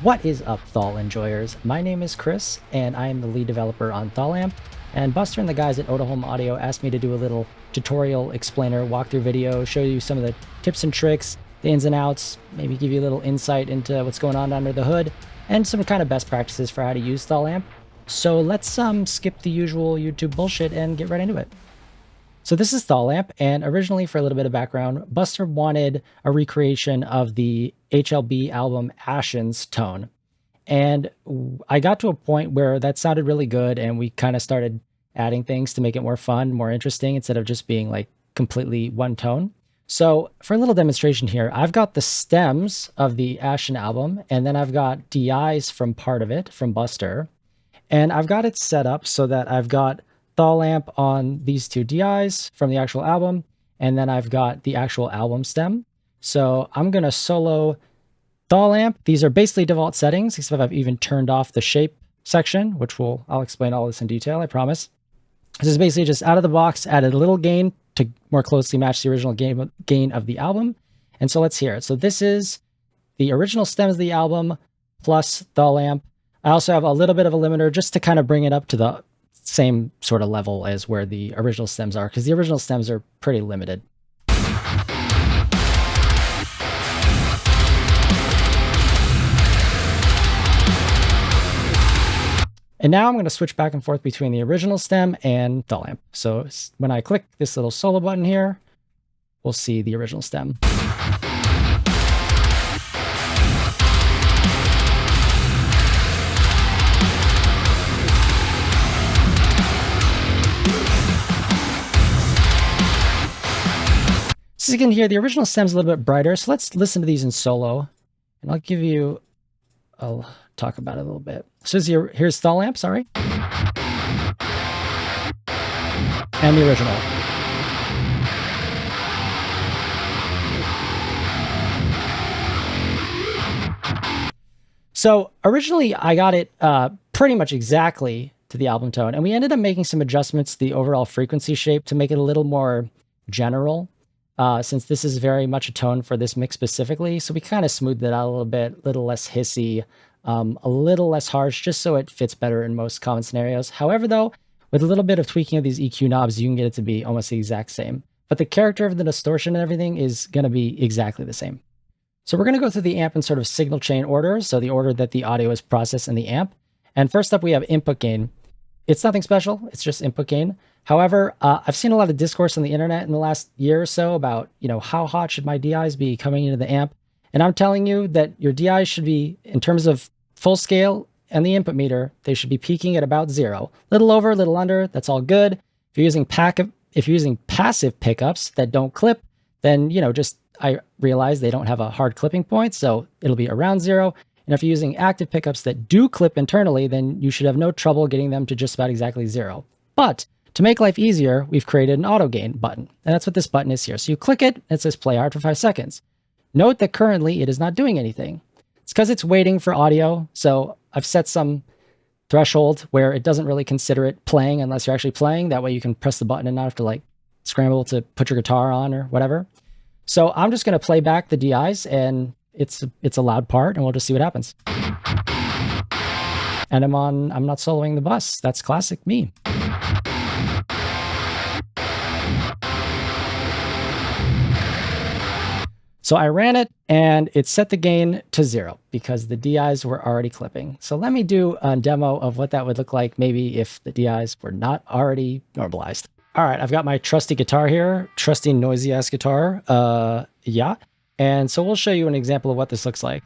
What is up, thall enjoyers? My name is Chris, and I am the lead developer on thallamp, and Buster and the guys at Home Audio asked me to do a little tutorial explainer walkthrough video, show you some of the tips and tricks, the ins and outs, maybe give you a little insight into what's going on under the hood, and some kind of best practices for how to use thallamp. So let's skip the usual YouTube bullshit and get right into it. So this is thallamp, and originally, for a little bit of background, Buster wanted a recreation of the HLB album Ashen's tone. And I got to a point where that sounded really good, and we kind of started adding things to make it more fun, more interesting, instead of just being like completely one tone. So for a little demonstration here, I've got the stems of the Ashen album, and then I've got DIs from part of it, from Buster. And I've got it set up so that I've got thallamp on these two DIs from the actual album, and then I've got the actual album stem. So I'm going to solo thallamp. These are basically default settings, except I've even turned off the shape section, which I'll explain all this in detail, I promise. This is basically just out of the box, added a little gain to more closely match the original gain of the album. And so let's hear it. So this is the original stems of the album plus thallamp. I also have a little bit of a limiter just to kind of bring it up to the same sort of level as where the original stems are, because the original stems are pretty limited. And now I'm going to switch back and forth between the original stem and thallamp. So when I click this little solo button here, we'll see the original stem. So you can hear the original stem's a little bit brighter. So let's listen to these in solo, and I'll talk about it a little bit. So here's thallamp, sorry. And the original. So originally I got it pretty much exactly to the album tone, and we ended up making some adjustments to the overall frequency shape to make it a little more general. Since this is very much a tone for this mix specifically. So we kind of smoothed it out a little bit, a little less hissy, a little less harsh, just so it fits better in most common scenarios. However, though, with a little bit of tweaking of these EQ knobs, you can get it to be almost the exact same. But the character of the distortion and everything is going to be exactly the same. So we're going to go through the amp in sort of signal chain order, so the order that the audio is processed in the amp. And first up, we have input gain. It's nothing special, it's just input gain. However, I've seen a lot of discourse on the internet in the last year or so about, how hot should my DIs be coming into the amp? And I'm telling you that your DIs should be, in terms of full scale and the input meter, they should be peaking at about 0. Little over, little under, that's all good. If you're using passive pickups that don't clip, then, I realize they don't have a hard clipping point, so it'll be around 0. And if you're using active pickups that do clip internally, then you should have no trouble getting them to just about exactly 0. But to make life easier, we've created an auto gain button, and that's what this button is here. So you click it, and it says play hard for 5 seconds. Note that currently it is not doing anything. It's because it's waiting for audio. So I've set some threshold where it doesn't really consider it playing unless you're actually playing. That way you can press the button and not have to scramble to put your guitar on or whatever. So I'm just going to play back the DIs, and it's a loud part, and we'll just see what happens. And I'm not soloing the bus. That's classic me. So I ran it, and it set the gain to 0 because the DIs were already clipping. So let me do a demo of what that would look like maybe if the DIs were not already normalized. All right, I've got my trusty guitar here, trusty noisy ass guitar. Yeah. And so we'll show you an example of what this looks like.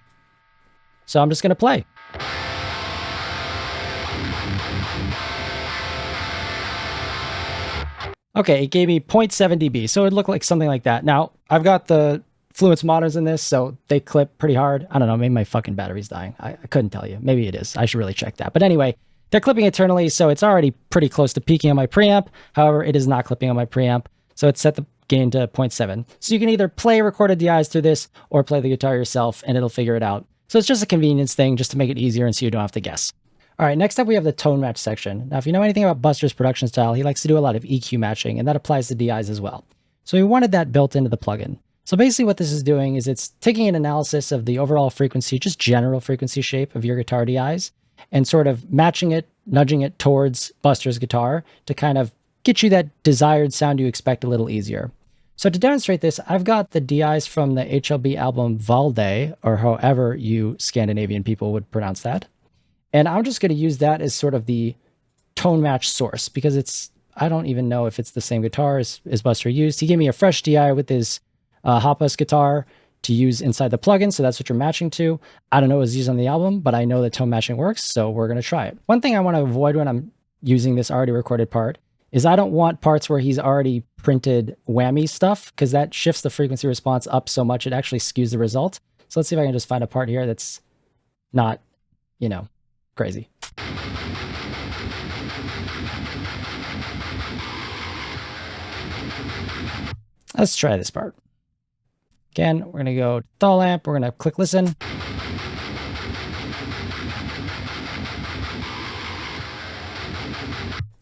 So I'm just going to play. Okay, it gave me 0.7 dB, so it looked like something like that. Now, I've got the Fluence Moderns in this, so they clip pretty hard. I don't know, maybe my fucking battery's dying. I couldn't tell you. Maybe it is. I should really check that. But anyway, they're clipping internally, so it's already pretty close to peaking on my preamp. However, it is not clipping on my preamp, so it's set the gain to 0.7. So you can either play recorded DIs through this or play the guitar yourself, and it'll figure it out. So it's just a convenience thing, just to make it easier and so you don't have to guess. All right, next up we have the tone match section. Now, if you know anything about Buster's production style, he likes to do a lot of EQ matching, and that applies to DIs as well. So we wanted that built into the plugin. So basically what this is doing is it's taking an analysis of the overall frequency, just general frequency shape of your guitar DIs, and sort of matching it, nudging it towards Buster's guitar to kind of get you that desired sound you expect a little easier. So to demonstrate this, I've got the DIs from the HLB album Valde, or however you Scandinavian people would pronounce that. And I'm just going to use that as sort of the tone match source because I don't even know if it's the same guitar as Buster used. He gave me a fresh DI with his Hoppus guitar to use inside the plugin, so that's what you're matching to. I don't know what was used on the album, but I know that tone matching works, so we're going to try it. One thing I want to avoid when I'm using this already recorded part is I don't want parts where he's already printed whammy stuff, because that shifts the frequency response up so much it actually skews the result. So let's see if I can just find a part here that's not, crazy. Let's try this part. Again, we're going to go to thall amp. We're going to click listen.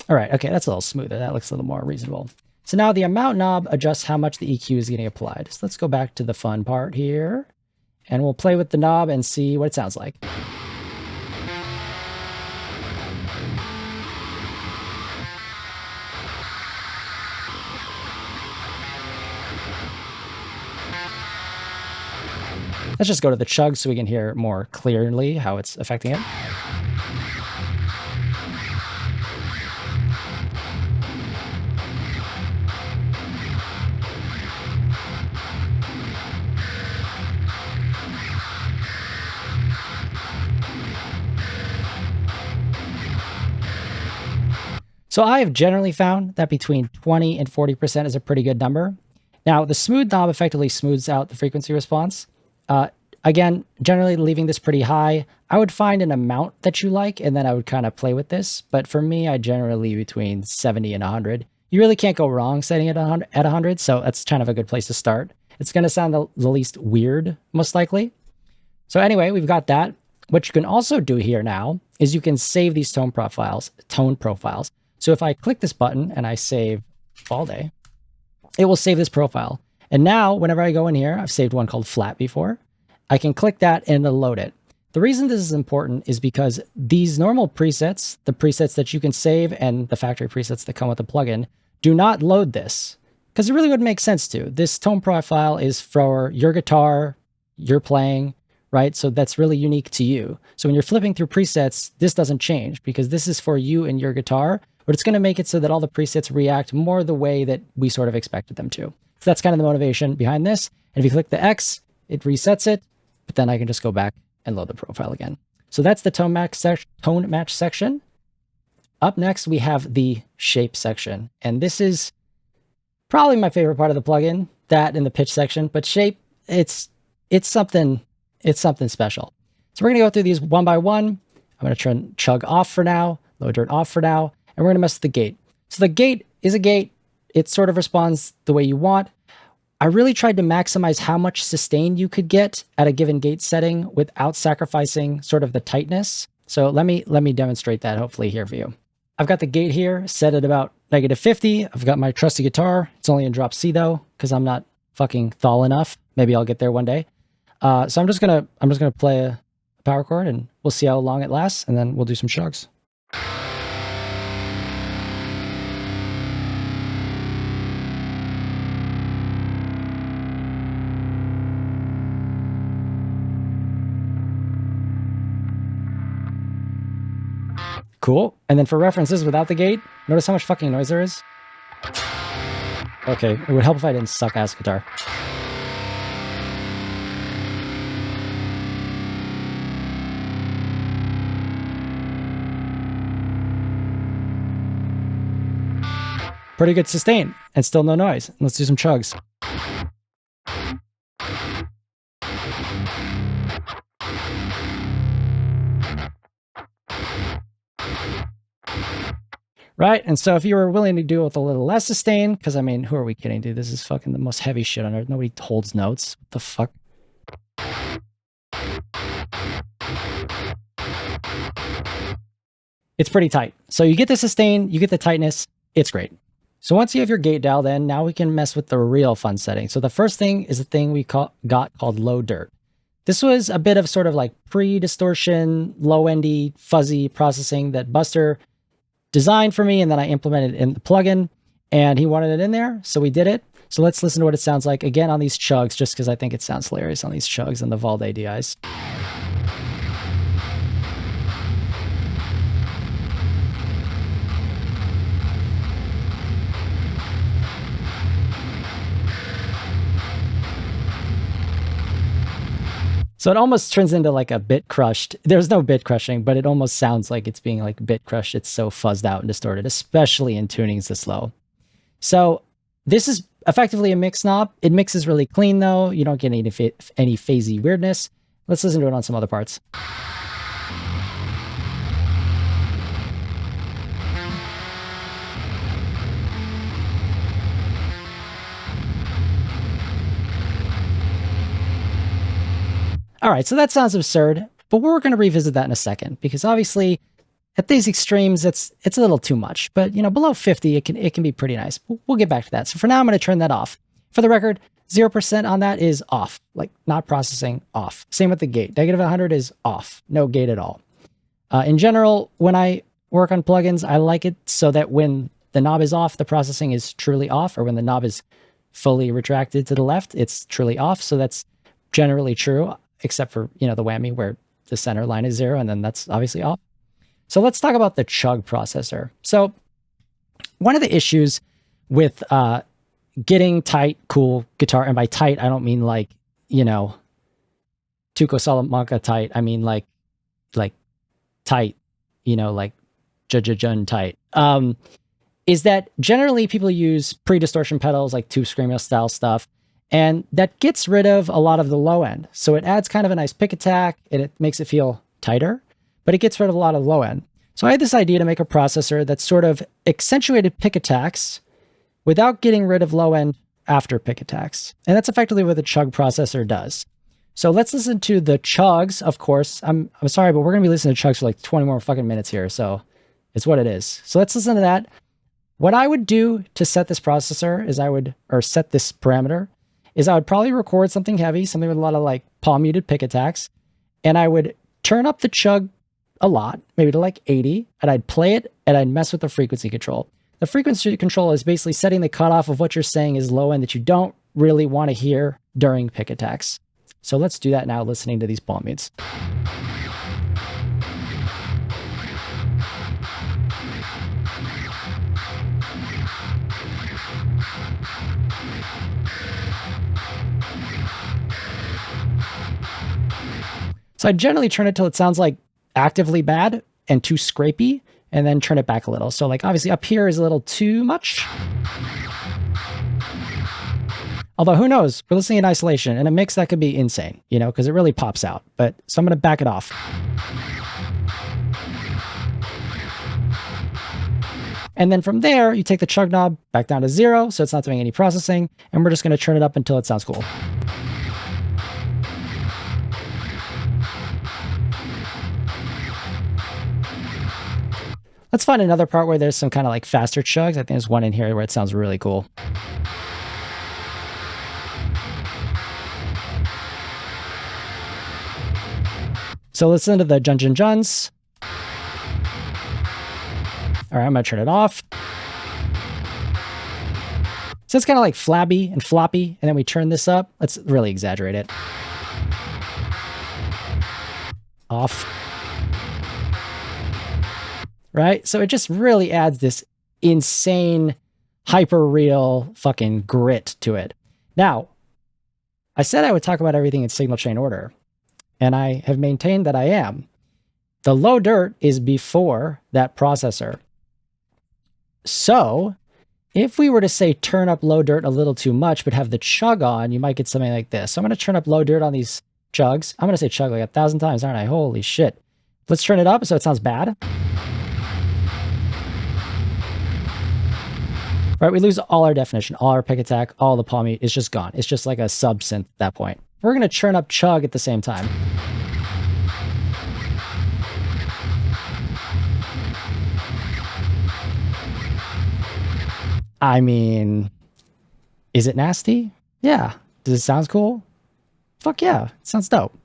All right. Okay. That's a little smoother. That looks a little more reasonable. So now the amount knob adjusts how much the EQ is getting applied. So let's go back to the fun part here and we'll play with the knob and see what it sounds like. Let's just go to the chug so we can hear more clearly how it's affecting it. So I have generally found that between 20 and 40% is a pretty good number. Now, the smooth knob effectively smooths out the frequency response. Again, generally leaving this pretty high. I would find an amount that you like, and then I would kind of play with this. But for me, I generally leave between 70 and 100. You really can't go wrong setting it at 100, so that's kind of a good place to start. It's going to sound the least weird, most likely. So anyway, we've got that. What you can also do here now is you can save these tone profiles. So if I click this button and I save Valde, it will save this profile. And now, whenever I go in here, I've saved one called flat before. I can click that and it'll load it. The reason this is important is because these normal presets, the presets that you can save and the factory presets that come with the plugin, do not load this because it really wouldn't make sense to. This tone profile is for your guitar, you're playing, right? So that's really unique to you. So when you're flipping through presets, this doesn't change because this is for you and your guitar, but it's going to make it so that all the presets react more the way that we sort of expected them to. So that's kind of the motivation behind this. And if you click the X, it resets it, but then I can just go back and load the profile again. So that's the tone match section. Up next, we have the shape section. And this is probably my favorite part of the plugin, that and the pitch section, but shape, it's something special. So we're going to go through these one by one. I'm going to turn chug off for now, low turn off for now, and we're going to mess with the gate. So the gate is a gate. It sort of responds the way you want. I really tried to maximize how much sustain you could get at a given gate setting without sacrificing sort of the tightness. So let me demonstrate that hopefully here for you. I've got the gate here set at about -50. I've got my trusty guitar. It's only in drop C though, because I'm not fucking thall enough. Maybe I'll get there one day. So I'm just gonna play a power chord and we'll see how long it lasts, and then we'll do some chugs. Cool. And then for references without the gate, notice how much fucking noise there is? Okay, it would help if I didn't suck ass guitar. Pretty good sustain and still no noise. Let's do some chugs. Right, and so if you were willing to do it with a little less sustain, because I mean, who are we kidding, dude? This is fucking the most heavy shit on earth. Nobody holds notes. What the fuck? It's pretty tight. So you get the sustain, you get the tightness. It's great. So once you have your gate dialed in, now we can mess with the real fun setting. So the first thing is a thing we got called low dirt. This was a bit of sort of like pre-distortion, low-endy, fuzzy processing that Buster designed for me, and then I implemented in the plugin, and he wanted it in there, so we did it. So let's listen to what it sounds like again on these chugs, just because I think it sounds hilarious on these chugs and the thall ADIs. So it almost turns into like a bit crushed. There's no bit crushing, but it almost sounds like it's being like bit crushed. It's so fuzzed out and distorted, especially in tunings this low. So this is effectively a mix knob. It mixes really clean though. You don't get any phasey weirdness. Let's listen to it on some other parts. All right, so that sounds absurd, but we're going to revisit that in a second, because obviously at these extremes, it's a little too much. But below 50, it can be pretty nice. We'll get back to that. So for now, I'm going to turn that off. For the record, 0% on that is off, like not processing, off. Same with the gate. Negative 100 is off, no gate at all. In general, when I work on plugins, I like it so that when the knob is off, the processing is truly off, or when the knob is fully retracted to the left, it's truly off. So that's generally true, except for, the whammy where the center line is 0, and then that's obviously off. So let's talk about the chug processor. So one of the issues with getting tight, cool guitar, and by tight, I don't mean like, Tuco Salamanca tight. I mean like tight, like jun tight, is that generally people use pre-distortion pedals like Tube Screamo style stuff, and that gets rid of a lot of the low end. So it adds kind of a nice pick attack, and it makes it feel tighter, but it gets rid of a lot of low end. So I had this idea to make a processor that sort of accentuated pick attacks without getting rid of low end after pick attacks. And that's effectively what the chug processor does. So let's listen to the chugs, of course. I'm sorry, but we're going to be listening to chugs for like 20 more fucking minutes here. So it's what it is. So let's listen to that. What I would do to set this processor is set this parameter, is I would probably record something heavy, something with a lot of like palm muted pick attacks, and I would turn up the chug a lot, maybe to like 80, and I'd play it, and I'd mess with the frequency control. The frequency control is basically setting the cutoff of what you're saying is low end that you don't really want to hear during pick attacks. So let's do that now, listening to these palm mutes. So I generally turn it till it sounds like actively bad and too scrapey, and then turn it back a little. So like obviously up here is a little too much. Although who knows, we're listening in isolation, and a mix that could be insane, because it really pops out. But so I'm going to back it off. And then from there, you take the chug knob back down to 0, so it's not doing any processing, and we're just going to turn it up until it sounds cool. Let's find another part where there's some kind of like faster chugs. I think there's one in here where it sounds really cool. So listen to the juns. All right, I'm going to turn it off. So it's kind of like flabby and floppy, and then we turn this up. Let's really exaggerate it. Off. Right? So it just really adds this insane, hyper real fucking grit to it. Now, I said I would talk about everything in signal chain order, and I have maintained that I am. The low dirt is before that processor. So if we were to say turn up low dirt a little too much, but have the chug on, you might get something like this. So I'm going to turn up low dirt on these chugs. I'm going to say chug like 1,000 times, aren't I? Holy shit. Let's turn it up so it sounds bad. Right, we lose all our definition, all our pick attack, all the palm mute is just gone. It's just like a sub-synth at that point. We're going to churn up chug at the same time. I mean, is it nasty? Yeah. Does it sound cool? Fuck yeah. It sounds dope.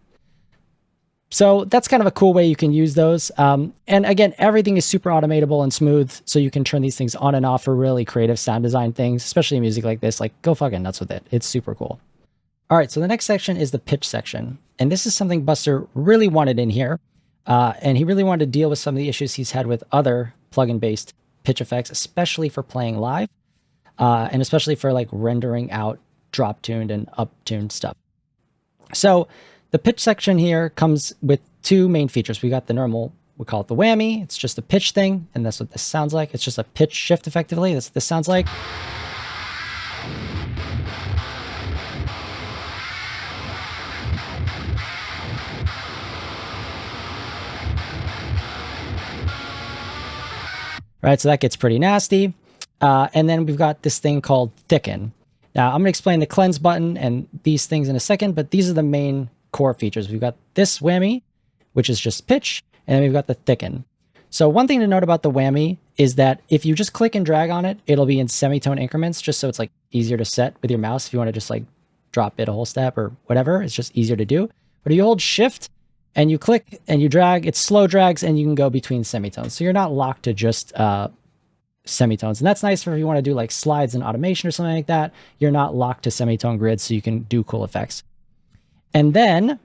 So that's kind of a cool way you can use those. And again, everything is super automatable and smooth, so you can turn these things on and off for really creative sound design things, especially music like this. Like, go fucking nuts with it. It's super cool. All right, so the next section is the pitch section. And this is something Buster really wanted in here. And he really wanted to deal with some of the issues he's had with other plugin-based pitch effects, especially for playing live, and especially for like rendering out drop-tuned and up-tuned stuff. So the pitch section here comes with two main features. We got the normal, we call it the whammy. It's just a pitch thing, and that's what this sounds like. It's just a pitch shift effectively. That's what this sounds like. Right, so that gets pretty nasty. And then we've got this thing called thicken. Now, I'm going to explain the cleanse button and these things in a second, but these are the main core features. We've got this whammy, which is just pitch, and then we've got the thicken. So one thing to note about the whammy is that if you just click and drag on it, it'll be in semitone increments, just so it's like easier to set with your mouse if you want to just like drop it a whole step or whatever. It's just easier to do. But if you hold shift and you click and you drag, it slow drags and you can go between semitones. So you're not locked to just semitones. And that's nice for if you want to do like slides and automation or something like that. You're not locked to semitone grids, so you can do cool effects. And then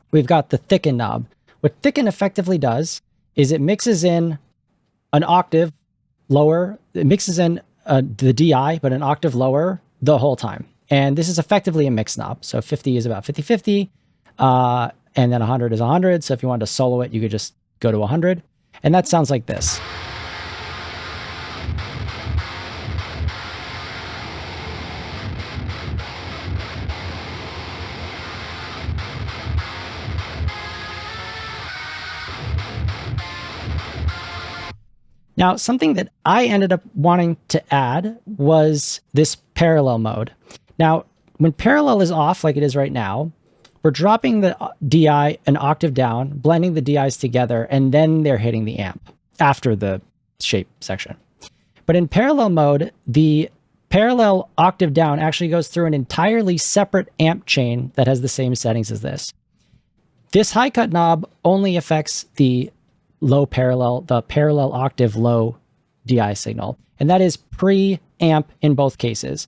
we've got the thicken knob. What thicken effectively does is it mixes in an octave lower. It mixes in the DI, but an octave lower the whole time. And this is effectively a mix knob. So 50 is about 50-50. And then 100 is 100. So if you wanted to solo it, you could just go to 100. And that sounds like this. Now, something that I ended up wanting to add was this parallel mode. Now, when parallel is off, like it is right now, we're dropping the DI an octave down, blending the DIs together, and then they're hitting the amp after the shape section. But in parallel mode, the parallel octave down actually goes through an entirely separate amp chain that has the same settings as this. This high cut knob only affects the parallel octave low DI signal. And that is pre-amp in both cases.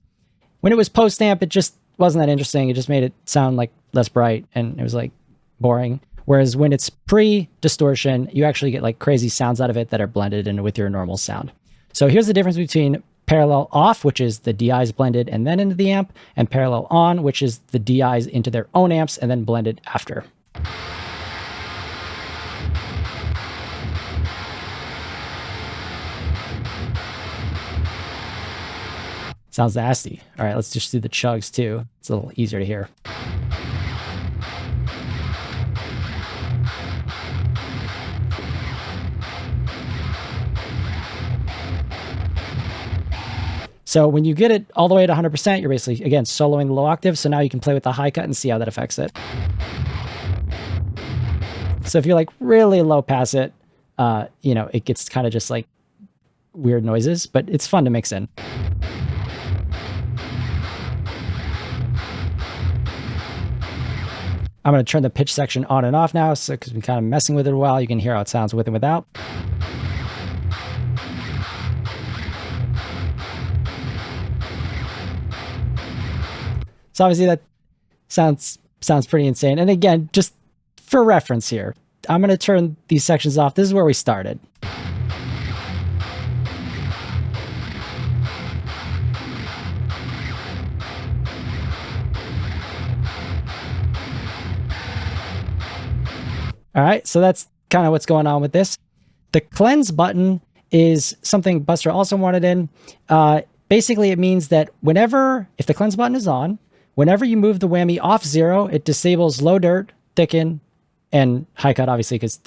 When it was post-amp, it just wasn't that interesting. It just made it sound like less bright and it was like boring. Whereas when it's pre-distortion, you actually get like crazy sounds out of it that are blended in with your normal sound. So here's the difference between parallel off, which is the DIs blended and then into the amp, and parallel on, which is the DIs into their own amps and then blended after. Sounds nasty. All right, let's just do the chugs too. It's a little easier to hear. So when you get it all the way to 100%, you're basically, again, soloing the low octave. So now you can play with the high cut and see how that affects it. So if you like really low pass it, it gets kind of just like weird noises, but it's fun to mix in. I'm going to turn the pitch section on and off now, so because we're kind of messing with it a while, you can hear how it sounds with and without. So obviously that sounds pretty insane. And again, just for reference here, I'm going to turn these sections off. This is where we started. All right, so that's kind of what's going on with this. The cleanse button is something Buster also wanted in. Basically, it means that if the cleanse button is on, whenever you move the whammy off 0, it disables low dirt, thicken, and high cut, obviously, because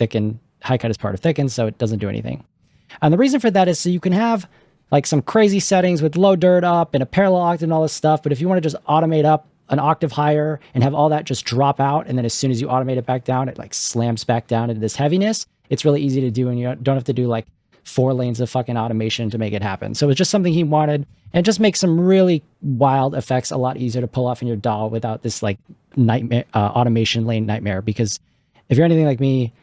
high cut is part of thicken, so it doesn't do anything. And the reason for that is so you can have like some crazy settings with low dirt up and a parallel octave and all this stuff, but if you want to just automate up an octave higher and have all that just drop out, and then as soon as you automate it back down, it like slams back down into this heaviness, it's really easy to do, and you don't have to do like 4 lanes of fucking automation to make it happen. So it's just something he wanted, and just makes some really wild effects a lot easier to pull off in your DAW without this like nightmare automation lane nightmare. Because if you're anything like me,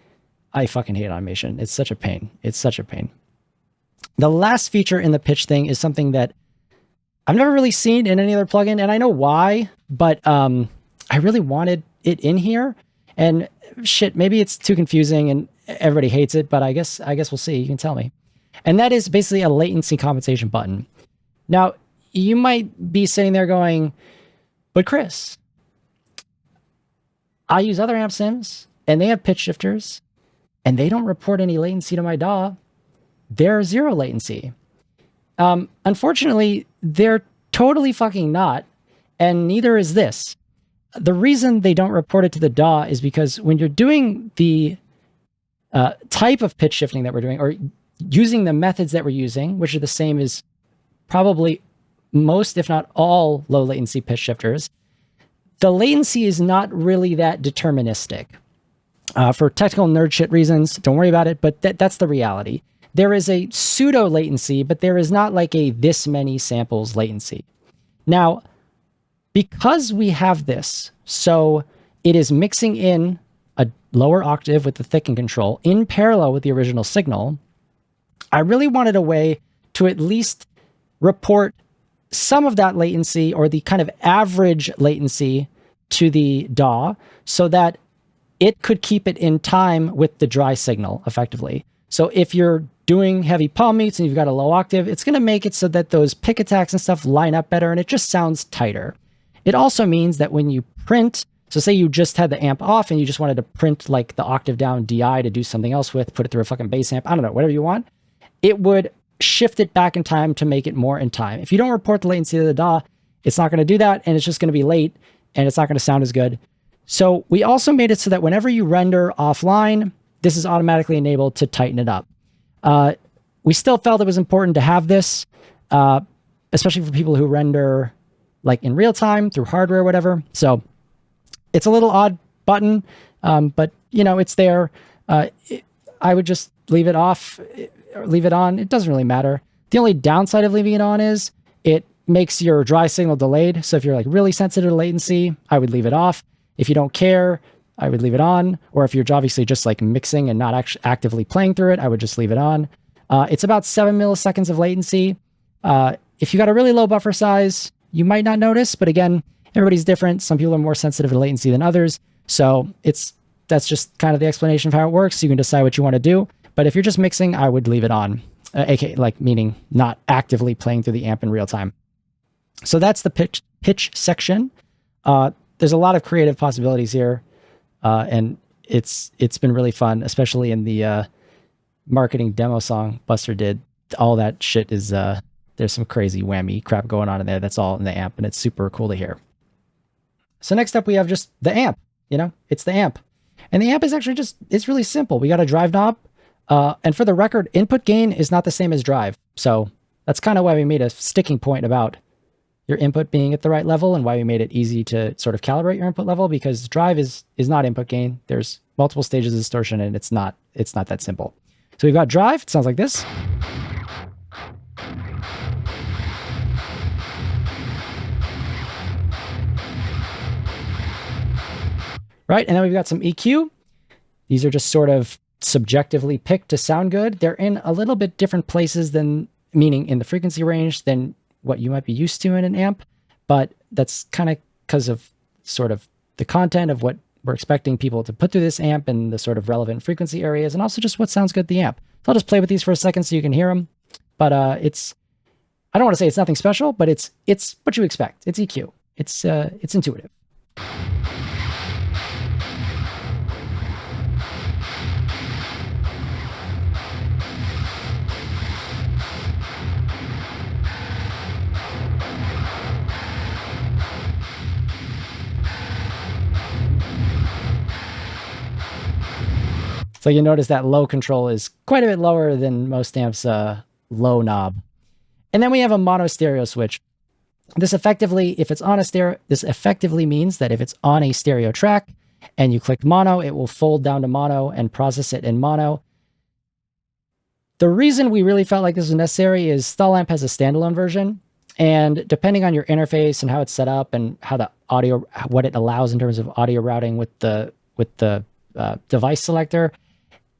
I fucking hate automation. It's such a pain. It's such a pain. The last feature in the pitch thing is something that I've never really seen in any other plugin, and I know why, but I really wanted it in here. And shit, maybe it's too confusing and everybody hates it, but I guess we'll see. You can tell me. And that is basically a latency compensation button. Now, you might be sitting there going, but Chris, I use other amp sims and they have pitch shifters and they don't report any latency to my DAW. They're 0 latency. Unfortunately, they're totally fucking not, and neither is this. The reason they don't report it to the DAW is because when you're doing the type of pitch shifting that we're doing, or using the methods that we're using, which are the same as probably most, if not all, low latency pitch shifters, the latency is not really that deterministic. For technical nerd shit reasons, don't worry about it, but that's the reality. There is a pseudo latency, but there is not like a this many samples latency. Now, because we have this, so it is mixing in a lower octave with the thicken control in parallel with the original signal, I really wanted a way to at least report some of that latency, or the kind of average latency, to the DAW so that it could keep it in time with the dry signal effectively. So if you're doing heavy palm mutes and you've got a low octave, it's going to make it so that those pick attacks and stuff line up better, and it just sounds tighter. It also means that when you print, so say you just had the amp off and you just wanted to print like the octave down DI to do something else with, put it through a fucking bass amp, I don't know, whatever you want, it would shift it back in time to make it more in time. If you don't report the latency to the DAW, it's not going to do that, and it's just going to be late, and it's not going to sound as good. So we also made it so that whenever you render offline, this is automatically enabled to tighten it up. We still felt it was important to have this, especially for people who render like in real time through hardware or whatever. So it's a little odd button, but you know, it's there. I would just leave it off, or leave it on. It doesn't really matter. The only downside of leaving it on is it makes your dry signal delayed. So if you're like really sensitive to latency, I would leave it off. If you don't care, I would leave it on. Or if you're obviously just like mixing and not actually actively playing through it, I would just leave it on. It's about 7 milliseconds of latency. If you got a really low buffer size, you might not notice, but again, everybody's different. Some people are more sensitive to latency than others. So that's just kind of the explanation of how it works. You can decide what you want to do. But if you're just mixing, I would leave it on, aka like meaning not actively playing through the amp in real time. So that's the pitch section. There's a lot of creative possibilities here. And it's been really fun, especially in the marketing demo song Buster did. All that shit is, there's some crazy whammy crap going on in there. That's all in the amp, and it's super cool to hear. So next up, we have just the amp. You know, it's the amp. And the amp is actually it's really simple. We got a drive knob. And for the record, input gain is not the same as drive. So that's kind of why we made a sticking point about your input being at the right level, and why we made it easy to sort of calibrate your input level, because drive is not input gain. There's multiple stages of distortion, and it's not that simple. So we've got drive. It sounds like this. Right, and then we've got some EQ. These are just sort of subjectively picked to sound good. They're in a little bit different places meaning in the frequency range than what you might be used to in an amp, but that's kind of because of sort of the content of what we're expecting people to put through this amp and the sort of relevant frequency areas, and also just what sounds good at the amp. So I'll just play with these for a second so you can hear them. But I don't want to say it's nothing special, but it's what you expect. It's EQ. It's intuitive. So you notice that low control is quite a bit lower than most amps' low knob. And then we have a mono stereo switch. This effectively means that if it's on a stereo track and you click mono, it will fold down to mono and process it in mono. The reason we really felt like this was necessary is thall amp has a standalone version, and depending on your interface and how it's set up and how the audio, what it allows in terms of audio routing with the device selector,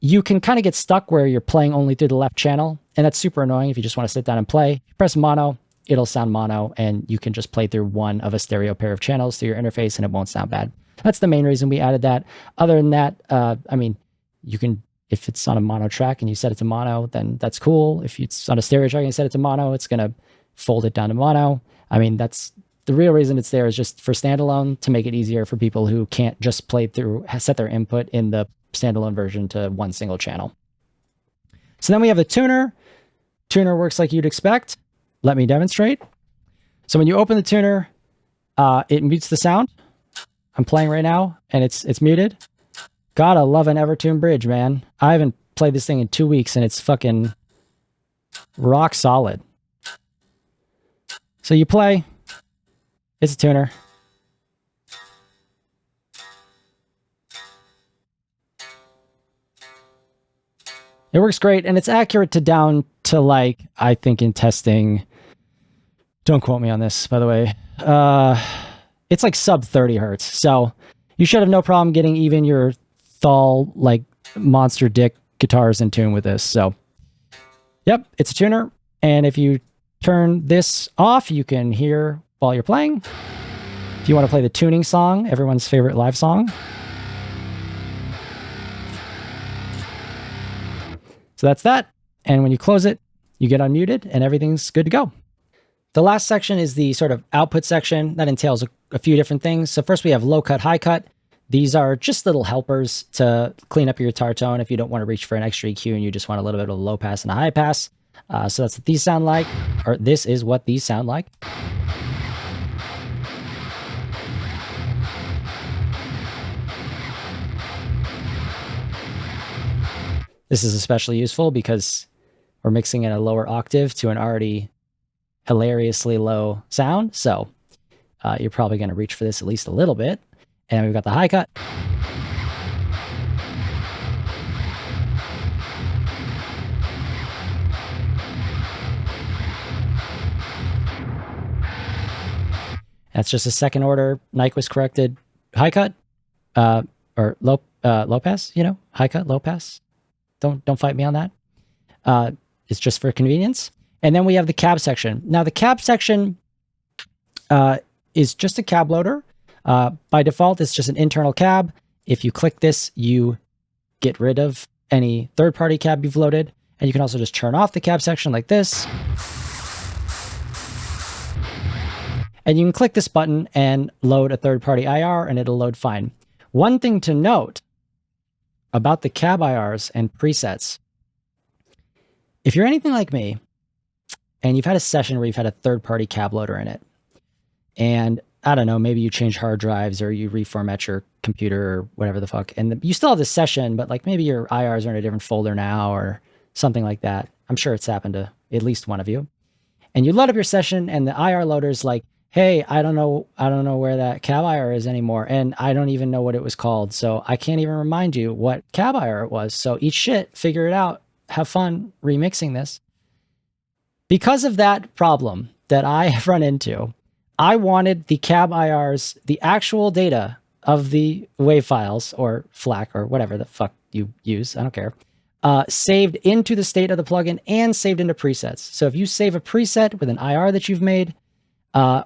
you can kind of get stuck where you're playing only through the left channel, and that's super annoying if you just want to sit down and play. If you press mono, it'll sound mono, and you can just play through one of a stereo pair of channels through your interface, and it won't sound bad. That's the main reason we added that. Other than that, I mean, you can, if it's on a mono track and you set it to mono, then that's cool. If it's on a stereo track and you set it to mono, it's going to fold it down to mono. I mean, that's the real reason it's there, is just for standalone, to make it easier for people who can't just play through, set their input in the standalone version to one single channel. So then we have the tuner. Tuner works like you'd expect. Let me demonstrate. So when you open the tuner, it mutes the sound. I'm playing right now, and it's muted. Gotta love an Evertune bridge, man. I haven't played this thing in 2 weeks, and it's fucking rock solid. So you play. It's a tuner. It works great, and it's accurate to down to, like, I think in testing, don't quote me on this, by the way, it's like sub 30 hertz. So you should have no problem getting even your thall, like, monster dick guitars in tune with this. So, yep, it's a tuner. And if you turn this off, you can hear while you're playing. If you want to play the tuning song, everyone's favorite live song. So that's that. And when you close it, you get unmuted and everything's good to go. The last section is the sort of output section that entails a few different things. So first we have low cut, high cut. These are just little helpers to clean up your guitar tone if you don't want to reach for an extra EQ and you just want a little bit of a low pass and a high pass. So that's what these sound like, or this is what these sound like. This is especially useful because we're mixing in a lower octave to an already hilariously low sound. So you're probably going to reach for this at least a little bit. And we've got the high cut. That's just a second order Nyquist corrected high cut, or low pass, you know, high cut, low pass. Don't fight me on that. It's just for convenience. And then we have the cab section. Now the cab section is just a cab loader. By default, it's just an internal cab. If you click this, you get rid of any third-party cab you've loaded. And you can also just turn off the cab section like this. And you can click this button and load a third-party IR, and it'll load fine. One thing to note about the cab IRs and presets, if you're anything like me, and you've had a session where you've had a third-party cab loader in it, and I don't know, maybe you change hard drives or you reformat your computer or whatever the fuck, and you still have this session, but like maybe your IRs are in a different folder now or something like that. I'm sure it's happened to at least one of you. And you load up your session, and the IR loader's like, hey, I don't know where that cab IR is anymore, and I don't even know what it was called, so I can't even remind you what cab IR it was. So eat shit, figure it out, have fun remixing this. Because of that problem that I have run into, I wanted the cab IRs, the actual data of the WAV files, or FLAC, or whatever the fuck you use, I don't care, saved into the state of the plugin and saved into presets. So if you save a preset with an IR that you've made,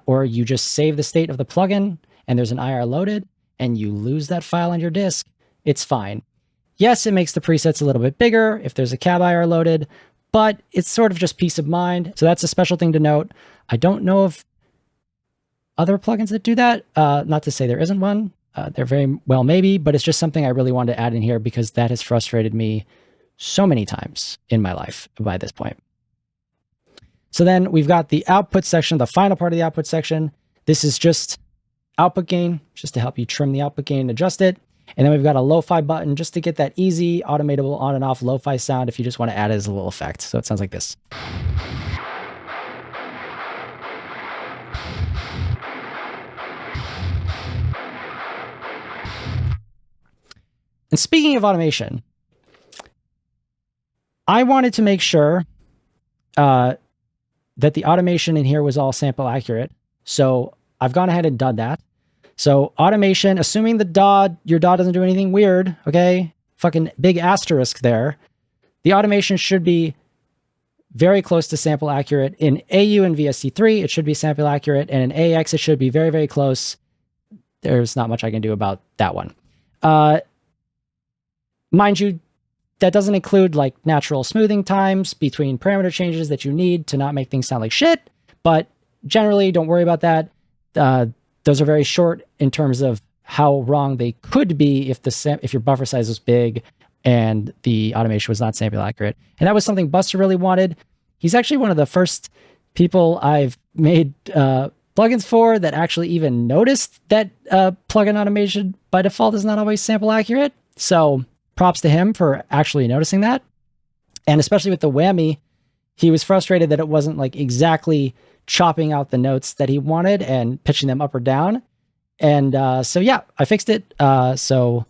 or you just save the state of the plugin and there's an IR loaded and you lose that file on your disk, it's fine. Yes, it makes the presets a little bit bigger if there's a cab IR loaded, but it's sort of just peace of mind. So that's a special thing to note. I don't know of other plugins that do that. Not to say there isn't one. There very well maybe, but it's just something I really wanted to add in here because that has frustrated me so many times in my life by this point. So then we've got the output section, the final part of the output section. This is just output gain, just to help you trim the output gain and adjust it. And then we've got a lo-fi button just to get that easy, automatable on and off lo-fi sound if you just want to add it as a little effect. So it sounds like this. And speaking of automation, I wanted to make sure that the automation in here was all sample accurate. So I've gone ahead and done that. So automation, assuming your DAW doesn't do anything weird, okay? Fucking big asterisk there. The automation should be very close to sample accurate. In AU and VST3, it should be sample accurate. And in AX, it should be very, very close. There's not much I can do about that one. Mind you, that doesn't include like natural smoothing times between parameter changes that you need to not make things sound like shit. But generally, don't worry about that. Those are very short in terms of how wrong they could be if your buffer size was big and the automation was not sample accurate. And that was something Buster really wanted. He's actually one of the first people I've made plugins for that actually even noticed that plugin automation by default is not always sample accurate. So props to him for actually noticing that. And especially with the whammy, he was frustrated that it wasn't like exactly chopping out the notes that he wanted and pitching them up or down. And so yeah, I fixed it. So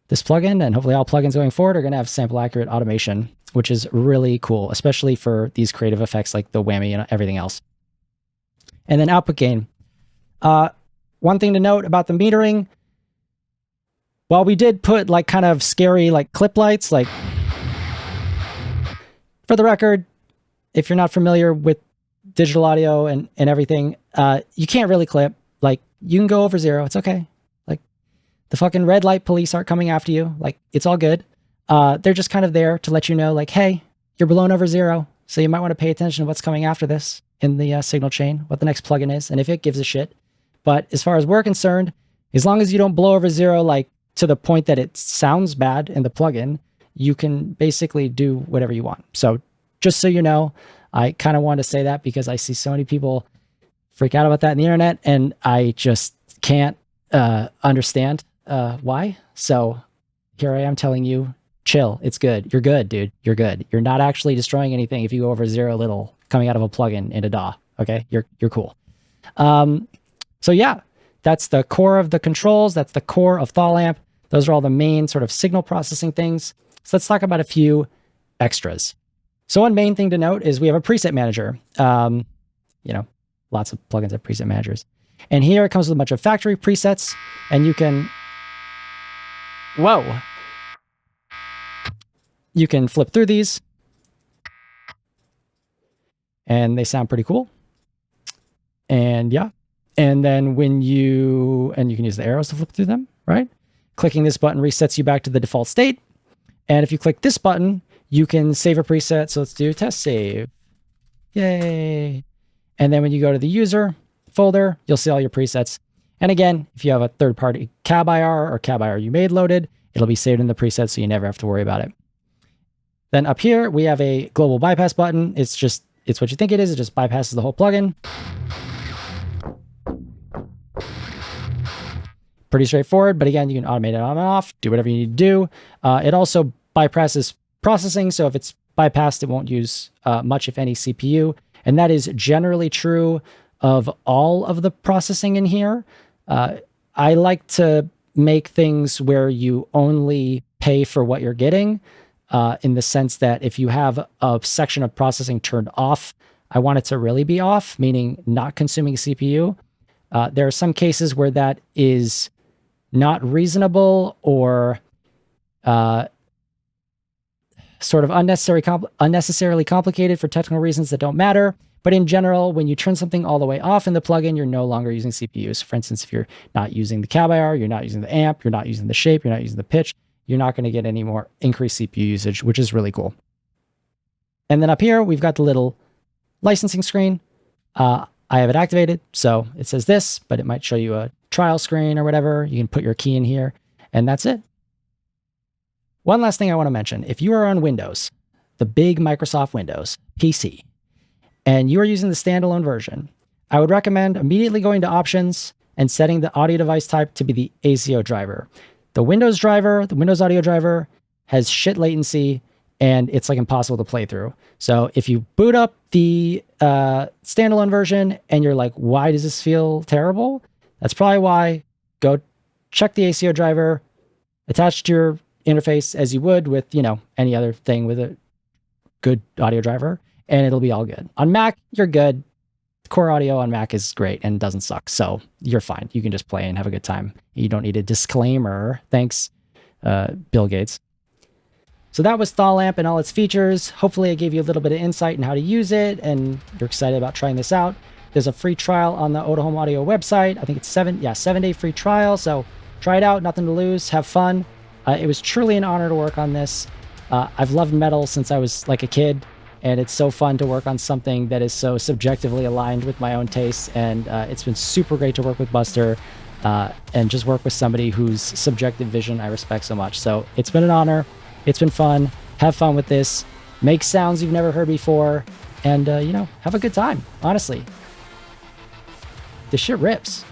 this plugin and hopefully all plugins going forward are going to have sample accurate automation, which is really cool, especially for these creative effects like the whammy and everything else. And then output gain. One thing to note about the metering, while we did put like kind of scary like clip lights, like for the record, if you're not familiar with digital audio and everything, you can't really clip. Like you can go over 0. It's okay. Like the fucking red light police aren't coming after you. Like it's all good. They're just kind of there to let you know like, hey, you're blown over 0. So you might want to pay attention to what's coming after this in the signal chain, what the next plugin is, and if it gives a shit. But as far as we're concerned, as long as you don't blow over 0, like to the point that it sounds bad in the plugin, you can basically do whatever you want. So just so you know, I kind of want to say that because I see so many people freak out about that in the internet, and I just can't understand why. So here I am telling you, chill. It's good. You're good, dude. You're good. You're not actually destroying anything if you go over 0 little coming out of a plugin in a DAW. Okay, you're cool. So yeah, that's the core of the controls. That's the core of thall amp. Those are all the main sort of signal processing things. So let's talk about a few extras. So one main thing to note is we have a preset manager. You know, lots of plugins have preset managers. And here it comes with a bunch of factory presets, and you can, you can flip through these, and they sound pretty cool. And yeah, and then and you can use the arrows to flip through them, right? Clicking this button resets you back to the default state. And if you click this button, you can save a preset. So let's do test save. Yay. And then when you go to the user folder, you'll see all your presets. And again, if you have a third-party cab IR or cab IR you made loaded, it'll be saved in the preset so you never have to worry about it. Then up here, we have a global bypass button. It's what you think it is. It just bypasses the whole plugin. Pretty straightforward, but again, you can automate it on and off, do whatever you need to do. It also bypasses processing, so if it's bypassed, it won't use much, if any, CPU. And that is generally true of all of the processing in here. I like to make things where you only pay for what you're getting, in the sense that if you have a section of processing turned off, I want it to really be off, meaning not consuming CPU. There are some cases where that is not reasonable or sort of unnecessarily complicated for technical reasons that don't matter. But in general, when you turn something all the way off in the plugin, you're no longer using CPUs. For instance, if you're not using the cab IR, you're not using the amp, you're not using the shape, you're not using the pitch, you're not going to get any more increased CPU usage, which is really cool. And then up here, we've got the little licensing screen. I have it activated, so it says this, but it might show you a trial screen or whatever. You can put your key in here, and that's it. One last thing I want to mention. If you are on Windows, the big Microsoft Windows PC, and you are using the standalone version, I would recommend immediately going to Options and setting the audio device type to be the ASIO driver. The Windows driver, the Windows audio driver, has shit latency, and it's like impossible to play through. So if you boot up the standalone version and you're like, why does this feel terrible? That's probably why. Go check the ASIO driver, attach to your interface as you would with, you know, any other thing with a good audio driver, and it'll be all good. On Mac, you're good. Core audio on Mac is great and doesn't suck, so you're fine. You can just play and have a good time. You don't need a disclaimer. Thanks, Bill Gates. So that was Thall Lamp and all its features. Hopefully I gave you a little bit of insight in how to use it, and you're excited about trying this out. There's a free trial on the Oda Home Audio website. I think it's 7-day free trial, so try it out, nothing to lose, have fun. It was truly an honor to work on this. I've loved metal since I was like a kid, and it's so fun to work on something that is so subjectively aligned with my own tastes, and it's been super great to work with Buster and just work with somebody whose subjective vision I respect so much. So it's been an honor. It's been fun. Have fun with this. Make sounds you've never heard before, and, have a good time, honestly. This shit rips.